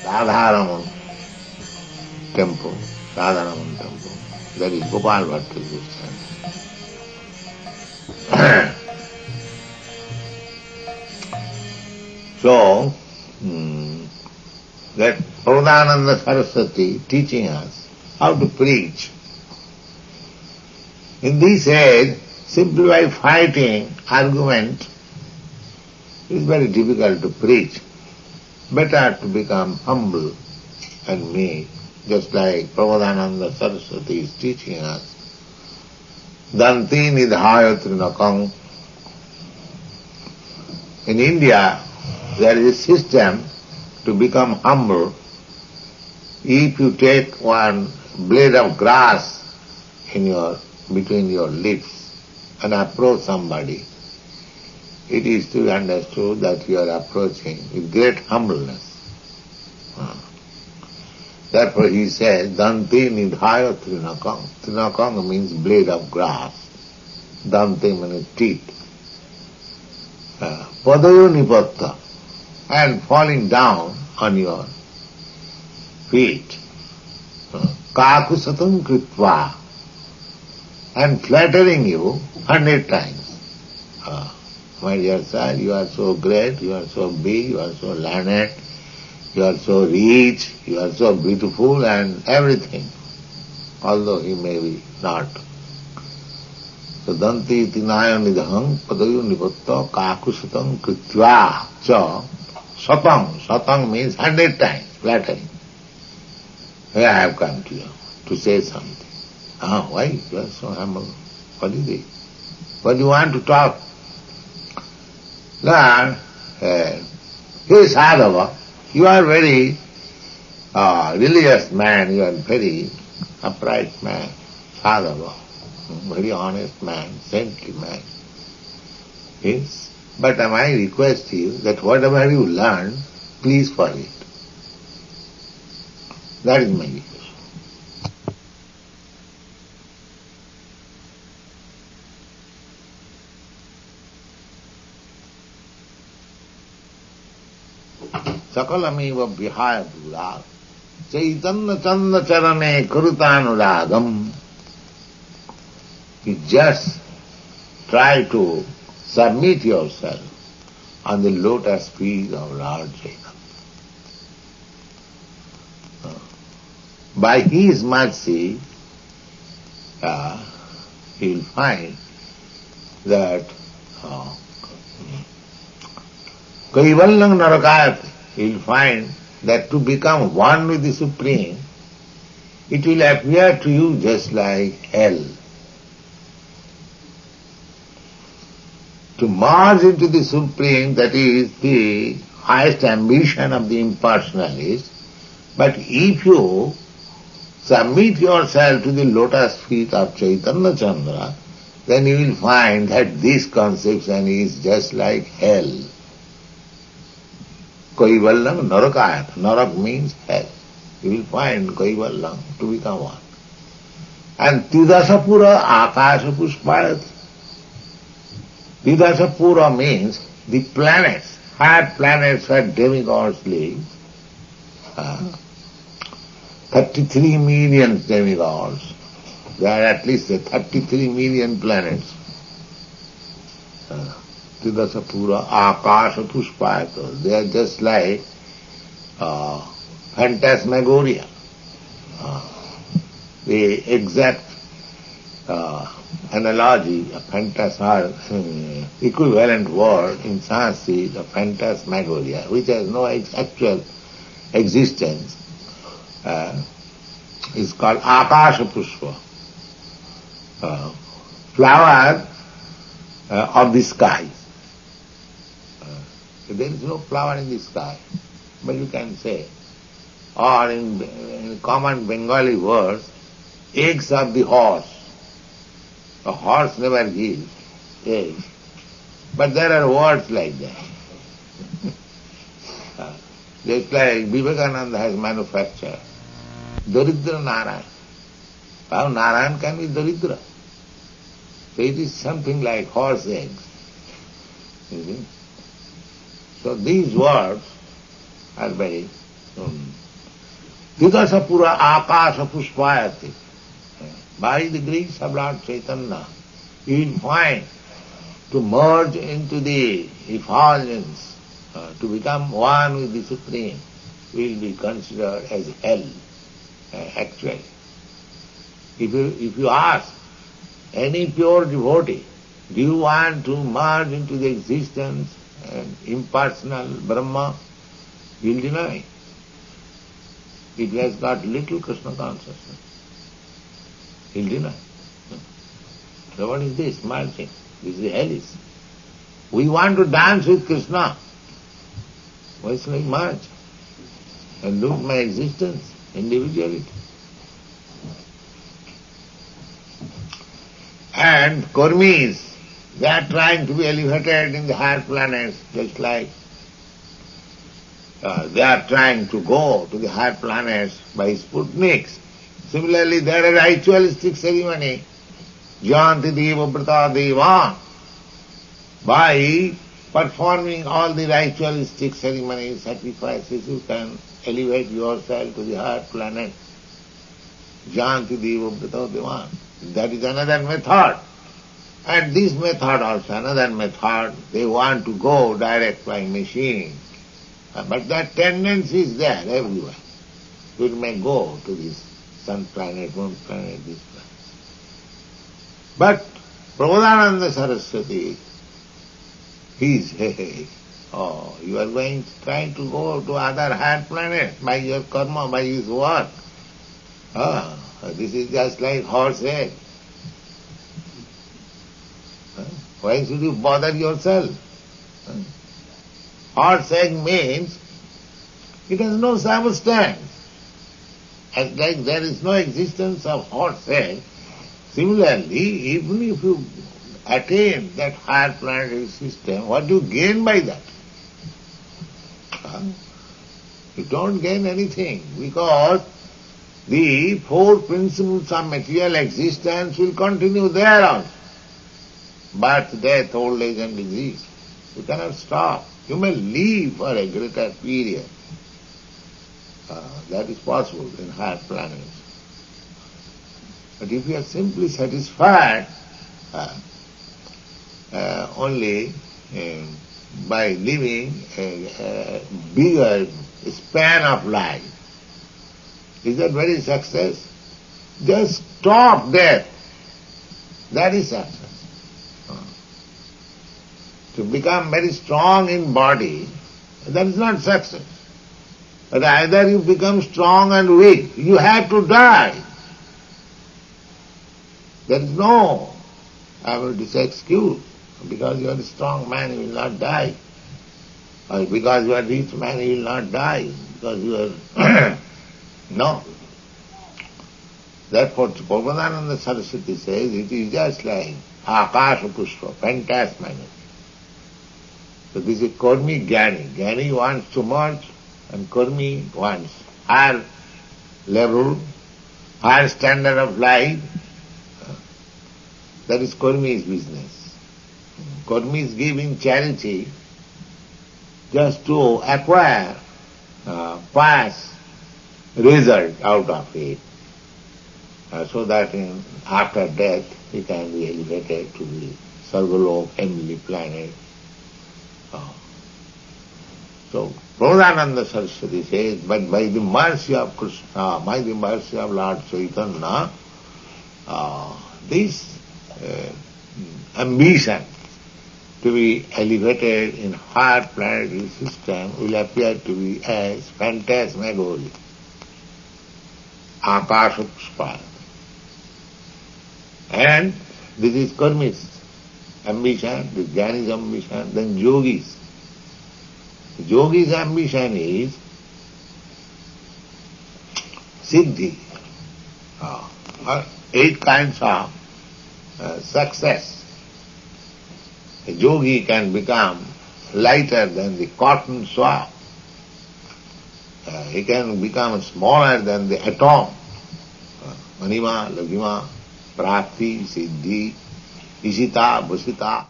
Radharaman temple, Radharaman temple. That is Gopal Bhatta Goswami. So, that Prabodhananda Saraswati teaching us how to preach. In this age, simply by fighting argument, it is very difficult to preach. Better to become humble and meek, just like Prabodhananda Saraswati is teaching us. Danti nidhaya trinakam. In India, there is a system to become humble. If you take one blade of grass between your lips and approach somebody, it is to be understood that you are approaching with great humbleness. Therefore he says, Dante nidhaya trinakam. Trinakam means blade of grass. Dante means teeth. Padayo nipatta, and falling down on your feet. Kakusatam kritva, and flattering you 100 times. My dear sir, you are so great, you are so big, you are so learned, you are so rich, you are so beautiful and everything, although he may be not. So danti tinaya nidhang padayo nipatta kakusatam kritva cha satang. Satang means 100 times flattering. Here I have come to you to say something. Why? You are so humble. What is it? What do you want to talk? Lord, hey Sadhava, you are very religious man, you are very upright man, Sadhava, very honest man, saintly man. Yes? But I request you that whatever you learn, please forget. That is my request. Sakalameva vihaya pura Chaitanya chanda charane kurutanuragam. You just try to submit yourself on the lotus feet of Lord Chaitanya. By his mercy, he will find that Kaivallang narakayate. He will find that to become one with the Supreme, it will appear to you just like hell. To merge into the Supreme, that is the highest ambition of the impersonalist. But if you submit yourself to the lotus feet of Chaitanya Chandra, then you will find that this conception is just like hell. Kaivallam narakayat. Narak means hell. You will find Kaivallam to become one. And Tidasapura akasha puspayat. Tidasapura means the planets, higher planets where demigods live. 33 million demigods. There are at least 33 million planets. Tidasapura akasha puspayata. They are just like phantasmagoria. The exact analogy, equivalent word in Sanskrit, the phantasmagoria, which has no actual existence, is called akasha pushpa, flower of the sky. There is no flower in the sky, but you can say, or in common Bengali words, eggs of the horse. A horse never gives eggs, but there are words like that. Just like Vivekananda has manufactured Daridra Narayan. How Narayan can be Daridra? So it is something like horse eggs. You see? So these words are very Vidasa pura akasha pushpayati. By the grace of Lord Chaitanya, you will find to merge into the effulgence, to become one with the Supreme, will be considered as hell, actually. If you ask any pure devotee, do you want to merge into the existence and impersonal Brahma? He will deny. It has got little Krishna consciousness. He will deny. So what is this merging? This is hellish. We want to dance with Krishna. Why should I merge and lose my existence, individuality? And Kurmis, they are trying to be elevated in the higher planets, just like they are trying to go to the higher planets by Sputniks. Similarly, there are ritualistic ceremony, Janti Deva Brata Deva. By performing all the ritualistic ceremonies, sacrifices, you can elevate yourself to the higher planet. Janti Deva Brata Deva. That is another method. And this method also, another method, they want to go direct by machine. But that tendency is there everywhere. We may go to this sun planet, moon planet, this planet. But Prabodhananda Saraswati, he is, oh, you are trying to go to other higher planets by your karma, by his work. This is just like horse egg. Why should you bother yourself? Horse egg means it has no substance. As like there is no existence of horse egg, similarly, even if you attain that higher planetary system, what do you gain by that? You don't gain anything, because the four principles of material existence will continue there also. Birth, death, old age and disease. You cannot stop. You may live for a greater period. That is possible in higher planets. But if you are simply satisfied only by living a bigger span of life, is that very success? Just stop death. That is success. To become very strong in body, that is not success. But either you become strong and weak, you have to die. There is no, I will say, excuse. Because you are a strong man, you will not die. Or because you are a rich man, you will not die. Because you are... No. Therefore, Prabodhananda Saraswati says, it is just like Akasha Pushpa, phantasmagogy. So this is Kurmi Jnani. Jnani wants to merge and Kurmi wants higher level, higher standard of life. That is Kurmi's business. Kurmi is giving charity just to acquire past result out of it, so that after death he can be elevated to the Sargalok, heavenly planet. So Prabodhananda Saraswati says, but by the mercy of Krishna, by the mercy of Lord Chaitanya, this ambition to be elevated in higher planetary system will appear to be as phantasmagory, Akasha Pushpa. And this is Kurmi's ambition, this Jnani's ambition, then Yogi's. Yogi's ambition is Siddhi, 8 kinds of success. A yogi can become lighter than the cotton swab. He can become smaller than the atom. Manima, Laghima, Prapti, Siddhi, Ishita, Bhusita.